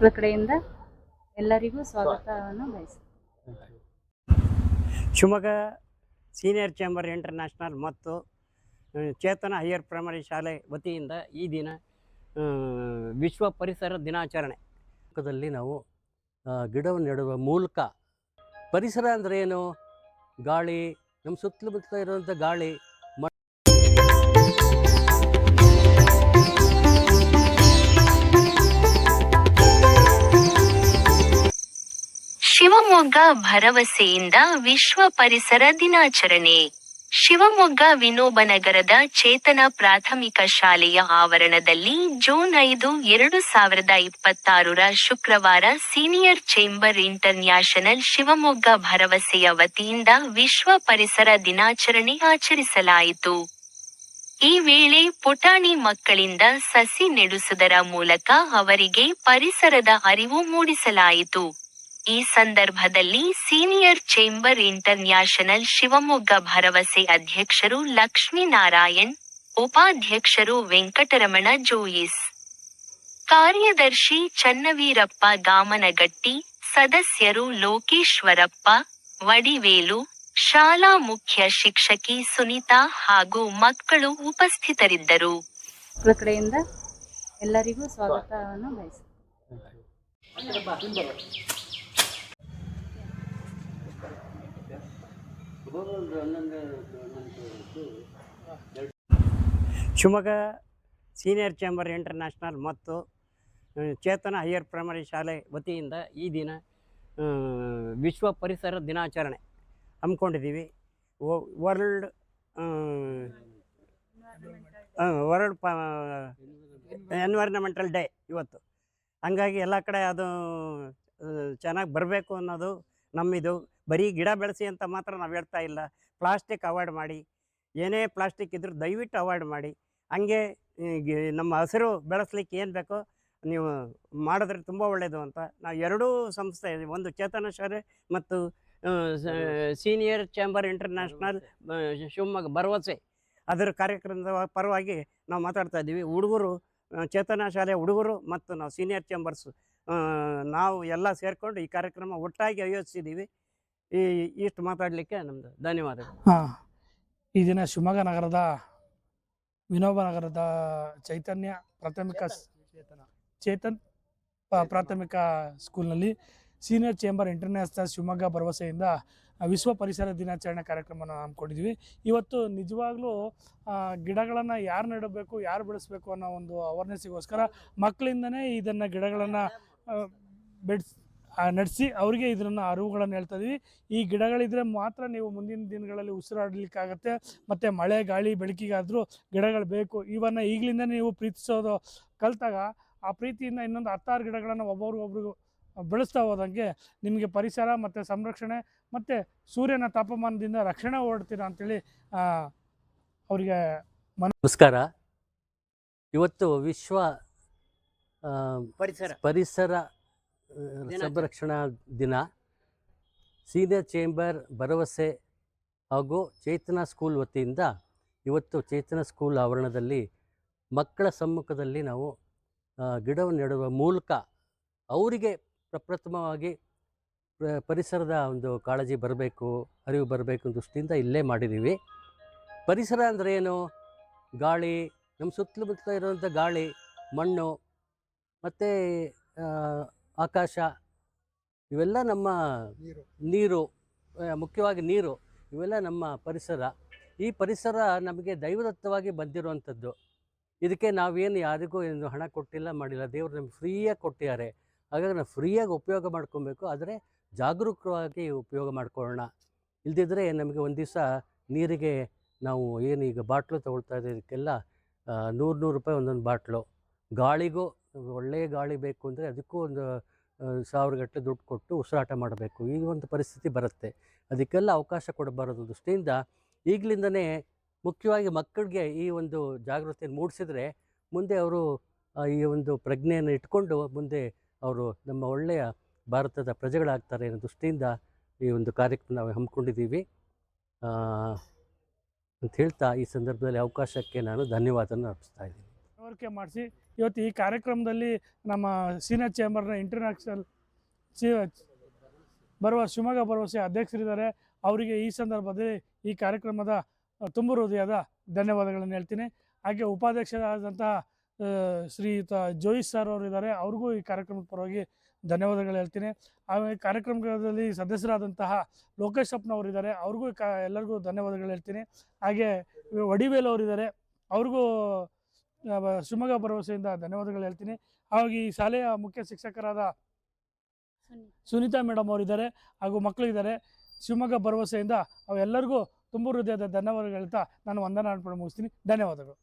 ಮಕ್ಕಳ ಕಡೆಯಿಂದ ಎಲ್ಲರಿಗೂ ಸ್ವಾಗತವನ್ನು ಬಯಸುತ್ತೇನೆ. ಶಿವಮೊಗ್ಗ ಸೀನಿಯರ್ ಚೇಂಬರ್ ಇಂಟರ್ನ್ಯಾಷನಲ್ ಮತ್ತು ಚೇತನ ಹೈಯರ್ ಪ್ರೈಮರಿ ಶಾಲೆ ವತಿಯಿಂದ ಈ ದಿನ ವಿಶ್ವ ಪರಿಸರ ದಿನಾಚರಣೆ ನಾವು ಗಿಡವನ್ನು ನೆಡುವ ಮೂಲಕ ಪರಿಸರ ಅಂದರೆ ಏನು, ಗಾಳಿ, ನಮ್ಮ ಸುತ್ತಮುತ್ತ ಇರುವಂಥ ಗಾಳಿ, ಶಿವಮೊಗ್ಗ ಭರವಸೆಯಿಂದ ವಿಶ್ವ ಪರಿಸರ ದಿನಾಚರಣೆ. ಶಿವಮೊಗ್ಗ ವಿನೋಬನಗರದ ಚೇತನ ಪ್ರಾಥಮಿಕ ಶಾಲೆಯ ಆವರಣದಲ್ಲಿ ಜೂನ್ 5, 2026 ಶುಕ್ರವಾರ ಸೀನಿಯರ್ ಚೇಂಬರ್ ಇಂಟರ್ನ್ಯಾಷನಲ್ ಶಿವಮೊಗ್ಗ ಭರವಸೆಯ ವತಿಯಿಂದ ವಿಶ್ವ ಪರಿಸರ ದಿನಾಚರಣೆ ಆಚರಿಸಲಾಯಿತು. ಈ ವೇಳೆ ಪುಟಾಣಿ ಮಕ್ಕಳಿಂದ ಸಸಿ ನೆಡುವುದರ ಮೂಲಕ ಅವರಿಗೆ ಪರಿಸರದ ಅರಿವು ಮೂಡಿಸಲಾಯಿತು. ಈ ಸಂದರ್ಭದಲ್ಲಿ ಸೀನಿಯರ್ ಚೇಂಬರ್ ಇಂಟರ್ನ್ಯಾಷನಲ್ ಶಿವಮೊಗ್ಗ ಭರವಸೆ ಅಧ್ಯಕ್ಷರು ಲಕ್ಷ್ಮೀನಾರಾಯಣ್, ಉಪಾಧ್ಯಕ್ಷರು ವೆಂಕಟರಮಣ ಜೋಯಿಸ್, ಕಾರ್ಯದರ್ಶಿ ಚನ್ನವೀರಪ್ಪ ಗಾಮನಗಟ್ಟಿ, ಸದಸ್ಯರು ಲೋಕೇಶ್ವರಪ್ಪ, ವಡಿವೇಲು, ಶಾಲಾ ಮುಖ್ಯ ಶಿಕ್ಷಕಿ ಸುನೀತಾ ಹಾಗೂ ಮಕ್ಕಳು ಉಪಸ್ಥಿತರಿದ್ದರು. ಮಕ್ಕಳ ಕಡೆಯಿಂದ ಎಲ್ಲರಿಗೂ ಸ್ವಾಗತವನ್ನು ಬಯಸುತ್ತೇನೆ. ಶಿವಮೊಗ್ಗ ಸೀನಿಯರ್ ಚೇಂಬರ್ ಇಂಟರ್ನ್ಯಾಷನಲ್ ಮತ್ತು ಚೇತನ ಹೈಯರ್ ಪ್ರೈಮರಿ ಶಾಲೆ ವತಿಯಿಂದ ಈ ದಿನ ವಿಶ್ವ ಪರಿಸರ ದಿನಾಚರಣೆ ಹಮ್ಮಿಕೊಂಡಿದ್ದೀವಿ. ವರ್ಲ್ಡ್ ಎನ್ವೈರ್ನಮೆಂಟಲ್ ಡೇ ಇವತ್ತು. ಹಂಗಾಗಿ ಎಲ್ಲ ಕಡೆ ಅದು ಚೆನ್ನಾಗಿ ಬರಬೇಕು ಅನ್ನೋದು ನಮ್ಮಿದು. ಬರೀ ಗಿಡ ಬೆಳೆಸಿ ಅಂತ ಮಾತ್ರ ನಾವು ಹೇಳ್ತಾ ಇಲ್ಲ. ಪ್ಲಾಸ್ಟಿಕ್ ಅವಾಯ್ಡ್ ಮಾಡಿ, ಏನೇ ಪ್ಲಾಸ್ಟಿಕ್ ಇದ್ರೂ ದಯವಿಟ್ಟು ಅವಾಯ್ಡ್ ಮಾಡಿ. ಹಂಗೆ ನಮ್ಮ ಹಸಿರು ಬೆಳೆಸ್ಲಿಕ್ಕೆ ಏನು ಬೇಕೋ ನೀವು ಮಾಡಿದ್ರೆ ತುಂಬ ಒಳ್ಳೆಯದು ಅಂತ ನಾವು ಎರಡೂ ಸಂಸ್ಥೆ, ಒಂದು ಚೇತನ ಶಾಲೆ ಮತ್ತು ಸೀನಿಯರ್ ಚೇಂಬರ್ ಇಂಟರ್ನ್ಯಾಷನಲ್ ಶಿವಮೊಗ್ಗ ಭರವಸೆ, ಅದರ ಕಾರ್ಯಕ್ರಮದ ಪರವಾಗಿ ನಾವು ಮಾತಾಡ್ತಾ ಇದ್ದೀವಿ. ಹುಡುಗರು, ಚೇತನ ಶಾಲೆಯ ಹುಡುಗರು ಮತ್ತು ನಾವು ಸೀನಿಯರ್ ಚೇಂಬರ್ಸ್ ನಾವು ಎಲ್ಲ ಸೇರಿಕೊಂಡು ಈ ಕಾರ್ಯಕ್ರಮ ಒಟ್ಟಾಗಿ ಆಯೋಜಿಸಿದ್ದೀವಿ. ಇಷ್ಟು ಮಾತಾಡಲಿಕ್ಕೆ ನಮ್ಮದು ಧನ್ಯವಾದಗಳು. ಈ ದಿನ ಶಿವಮೊಗ್ಗ ನಗರದ ವಿನೋಬನಗರದ ಚೇತನ್ ಪ್ರಾಥಮಿಕ ಸ್ಕೂಲ್ನಲ್ಲಿ ಸೀನಿಯರ್ ಚೇಂಬರ್ ಇಂಟರ್ನ್ಯಾಷನಲ್ ಶಿವಮೊಗ್ಗ ಭರವಸೆಯಿಂದ ವಿಶ್ವ ಪರಿಸರ ದಿನಾಚರಣೆ ಕಾರ್ಯಕ್ರಮವನ್ನು ಹಮ್ಮಿಕೊಂಡಿದ್ವಿ. ಇವತ್ತು ನಿಜವಾಗ್ಲೂ ಗಿಡಗಳನ್ನು ಯಾರು ನೆಡಬೇಕು, ಯಾರು ಬೆಳೆಸಬೇಕು ಅನ್ನೋ ಒಂದು ಅವೇರ್ನೆಸ್ಸಿಗೋಸ್ಕರ ಮಕ್ಕಳಿಂದನೇ ಇದನ್ನು ಗಿಡಗಳನ್ನು ನಡೆಸಿ ಅವರಿಗೆ ಇದನ್ನು ಅರಿವುಗಳನ್ನು ಹೇಳ್ತಾ ಇದ್ದೀವಿ. ಈ ಗಿಡಗಳಿದ್ರೆ ಮಾತ್ರ ನೀವು ಮುಂದಿನ ದಿನಗಳಲ್ಲಿ ಉಸಿರಾಡಲಿಕ್ಕಾಗತ್ತೆ. ಮತ್ತು ಮಳೆ, ಗಾಳಿ, ಬೆಳಕಿಗಾದರೂ ಗಿಡಗಳು ಬೇಕು. ಇವನ್ನ ಈಗಲಿಂದ ನೀವು ಪ್ರೀತಿಸೋದು ಕಲಿತಾಗ ಆ ಪ್ರೀತಿಯಿಂದ ಇನ್ನೊಂದು 10 ಗಿಡಗಳನ್ನು ಒಬ್ಬರಿಗೊಬ್ರಿಗೂ ಬೆಳೆಸ್ತಾ ಹೋದಂಗೆ ನಿಮಗೆ ಪರಿಸರ ಮತ್ತು ಸಂರಕ್ಷಣೆ ಮತ್ತು ಸೂರ್ಯನ ತಾಪಮಾನದಿಂದ ರಕ್ಷಣೆ ಓಡ್ತೀರಾ ಅಂತೇಳಿ ಅವರಿಗೆ ನಮಸ್ಕಾರ. ಇವತ್ತು ವಿಶ್ವ ಪರಿಸರ ಸಂರಕ್ಷಣಾ ದಿನ. ಸೀನಿಯರ್ ಚೇಂಬರ್ ಭರವಸೆ ಹಾಗೂ ಚೇತನ ಸ್ಕೂಲ್ ವತಿಯಿಂದ ಇವತ್ತು ಚೇತನ ಸ್ಕೂಲ್ ಆವರಣದಲ್ಲಿ ಮಕ್ಕಳ ಸಮ್ಮುಖದಲ್ಲಿ ನಾವು ಗಿಡವನ್ನು ನೆಡುವ ಮೂಲಕ ಅವರಿಗೆ ಪ್ರಪ್ರಥಮವಾಗಿ ಪರಿಸರದ ಒಂದು ಕಾಳಜಿ ಬರಬೇಕು, ಅರಿವು ಬರಬೇಕು ಅನ್ನೋ ದೃಷ್ಟಿಯಿಂದ ಇಲ್ಲೇ ಮಾಡಿದ್ದೀವಿ. ಪರಿಸರ ಅಂದರೆ ಏನು, ಗಾಳಿ, ನಮ್ಮ ಸುತ್ತಮುತ್ತ ಇರುವಂಥ ಗಾಳಿ, ಮಣ್ಣು ಮತ್ತು ಆಕಾಶ, ಇವೆಲ್ಲ ನಮ್ಮ ನೀರು, ಮುಖ್ಯವಾಗಿ ನೀರು, ಇವೆಲ್ಲ ನಮ್ಮ ಪರಿಸರ. ಈ ಪರಿಸರ ನಮಗೆ ದೈವದತ್ತವಾಗಿ ಬಂದಿರುವಂಥದ್ದು. ಇದಕ್ಕೆ ನಾವೇನು ಯಾರಿಗೂ ಏನು ಹಣ ಕೊಟ್ಟಿಲ್ಲ, ಮಾಡಿಲ್ಲ. ದೇವರು ನಮಗೆ ಫ್ರೀಯಾಗಿ ಕೊಟ್ಟಿದ್ದಾರೆ. ಹಾಗಾಗಿ ನಾವು ಫ್ರೀಯಾಗಿ ಉಪಯೋಗ ಮಾಡ್ಕೊಬೇಕು, ಆದರೆ ಜಾಗರೂಕವಾಗಿ ಉಪಯೋಗ ಮಾಡ್ಕೊಳ್ಳೋಣ. ಇಲ್ದಿದ್ರೆ ನಮಗೆ ಒಂದು ದಿವಸ ನೀರಿಗೆ ನಾವು ಏನು ಈಗ ಬಾಟ್ಲು ತೊಗೊಳ್ತಾ ಇದ್ದೀವಿ, ಇದಕ್ಕೆಲ್ಲ 100 ರೂಪಾಯಿ ಒಂದೊಂದು ಬಾಟ್ಲು. ಗಾಳಿಗೂ ಒಳ್ಳೆಯ ಗಾಳಿ ಬೇಕು ಅಂದರೆ ಅದಕ್ಕೂ ಒಂದು 1000 ಗಟ್ಟಲೆ ದುಡ್ಡು ಕೊಟ್ಟು ಉಸಿರಾಟ ಮಾಡಬೇಕು. ಈಗ ಒಂದು ಪರಿಸ್ಥಿತಿ ಬರುತ್ತೆ. ಅದಕ್ಕೆಲ್ಲ ಅವಕಾಶ ಕೊಡಬಾರದು ದೃಷ್ಟಿಯಿಂದ ಈಗಲಿಂದನೇ ಮುಖ್ಯವಾಗಿ ಮಕ್ಕಳಿಗೆ ಈ ಒಂದು ಜಾಗೃತಿಯನ್ನು ಮೂಡಿಸಿದರೆ ಮುಂದೆ ಅವರು ಈ ಒಂದು ಪ್ರಜ್ಞೆಯನ್ನು ಇಟ್ಕೊಂಡು ಮುಂದೆ ಅವರು ನಮ್ಮ ಒಳ್ಳೆಯ ಭಾರತದ ಪ್ರಜೆಗಳಾಗ್ತಾರೆ ಅನ್ನೋ ದೃಷ್ಟಿಯಿಂದ ಈ ಒಂದು ಕಾರ್ಯಕ್ರಮ ನಾವು ಹಮ್ಮಿಕೊಂಡಿದ್ದೀವಿ ಅಂತ ಹೇಳ್ತಾ ಈ ಸಂದರ್ಭದಲ್ಲಿ ಅವಕಾಶಕ್ಕೆ ನಾನು ಧನ್ಯವಾದವನ್ನು ಅರ್ಪಿಸ್ತಾ ಇದ್ದೀನಿ. ಮನವರಿಕೆ ಮಾಡಿಸಿ ಇವತ್ತು ಈ ಕಾರ್ಯಕ್ರಮದಲ್ಲಿ ನಮ್ಮ ಸೀನಿಯರ್ ಚೇಂಬರ್ನ ಇಂಟರ್ನ್ಯಾಷನಲ್ ಶಿವಮೊಗ್ಗ ಭರವಸೆ ಅಧ್ಯಕ್ಷರಿದ್ದಾರೆ. ಅವರಿಗೆ ಈ ಸಂದರ್ಭದಲ್ಲಿ ಈ ಕಾರ್ಯಕ್ರಮದ ತುಂಬ ಹೃದಯದ ಧನ್ಯವಾದಗಳನ್ನು ಹೇಳ್ತೀನಿ. ಹಾಗೆ ಉಪಾಧ್ಯಕ್ಷರಾದಂತಹ ಶ್ರೀಯುತ ಜೋಯಿಸ್ ಸರ್ ಅವರಿದ್ದಾರೆ, ಅವ್ರಿಗೂ ಈ ಕಾರ್ಯಕ್ರಮದ ಪರವಾಗಿ ಧನ್ಯವಾದಗಳು ಹೇಳ್ತೀನಿ. ಆಮೇಲೆ ಕಾರ್ಯಕ್ರಮದಲ್ಲಿ ಸದಸ್ಯರಾದಂತಹ ಲೋಕೇಶ್ ಅಪ್ಪನವರಿದ್ದಾರೆ, ಅವ್ರಿಗೂ ಎಲ್ಲರಿಗೂ ಧನ್ಯವಾದಗಳು ಹೇಳ್ತೀನಿ. ಹಾಗೆ ವಡಿವೇಲ್ ಅವರಿದ್ದಾರೆ, ಅವ್ರಿಗೂ ಶಿವಮೊಗ್ಗ ಭರವಸೆಯಿಂದ ಧನ್ಯವಾದಗಳು ಹೇಳ್ತೀನಿ. ಹಾಗೆ ಈ ಶಾಲೆಯ ಮುಖ್ಯ ಶಿಕ್ಷಕರಾದ ಸುನೀತಾ ಮೇಡಮ್ ಅವರಿದ್ದಾರೆ, ಹಾಗೂ ಮಕ್ಕಳಿದ್ದಾರೆ. ಶಿವಮೊಗ್ಗ ಭರವಸೆಯಿಂದ ಅವೆಲ್ಲರಿಗೂ ತುಂಬ ಹೃದಯದ ಧನ್ಯವಾದಗಳು ಹೇಳ್ತಾ ನಾನು ವಂದನಾ ಮುಗಿಸ್ತೀನಿ. ಧನ್ಯವಾದಗಳು.